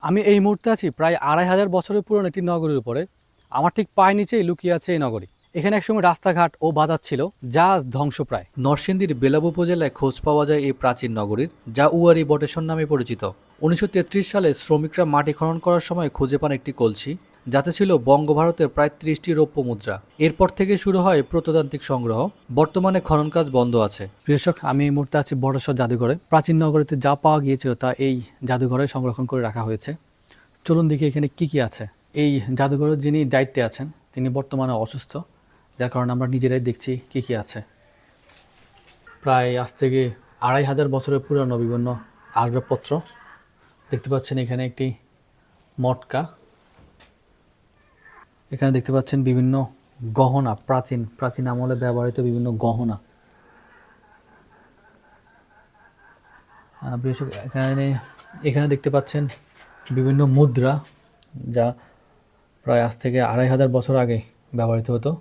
আমি এই মুহূর্তে আছি প্রায় ২,৫০০ বছরের পুরনো একটি নগরীর উপরে। আমার ঠিক পায়ের নিচেই লুকিয়ে আছে এই নগরী। এখানে একসময় রাস্তাঘাট ও বাজার ছিল, যা আজ ধ্বংসপ্রায়। নরসিংদীর বেলাব উপজেলায় খোঁজ পাওয়া যায় এই প্রাচীন নগরীর, যা উয়ারি বটেশ্বর নামে পরিচিত। ১৯৩৩ সালে শ্রমিকরা মাটি খনন করার সময় খুঁজে পান একটি কলসি, যাতে ছিল বঙ্গভারতের প্রায় ৩০টি রৌপ্য মুদ্রা। এরপর থেকে শুরু হয় প্রত্নতান্ত্রিক সংগ্রহ। বর্তমানে খনন কাজ বন্ধ আছে। কৃষক, আমি এই মুহূর্তে আছি বটেশ্বর জাদুঘরে। প্রাচীন নগরীতে যা পাওয়া গিয়েছিল তা এই জাদুঘরে সংরক্ষণ করে রাখা হয়েছে। চলুন দেখি এখানে কি কি আছে। এই জাদুঘরের যিনি দায়িত্বে আছেন তিনি বর্তমানে অসুস্থ, যার কারণে আমরা নিজেরাই দেখছি কি কি আছে। প্রায় আজ থেকে ২,৫০০ বছরের পুরনো বিভিন্ন আসবাবপত্র দেখতে পাচ্ছেন। এখানে একটি মটকা, এখানে দেখতে পাচ্ছেন বিভিন্ন গহনা, প্রাচীন প্রাচীন আমলে ব্যবহৃত বিভিন্ন গহনা। এখানে এখানে দেখতে পাচ্ছেন বিভিন্ন মুদ্রা, যা প্রায় আজ থেকে ২,৫০০ বছর আগে ব্যবহৃত হতো।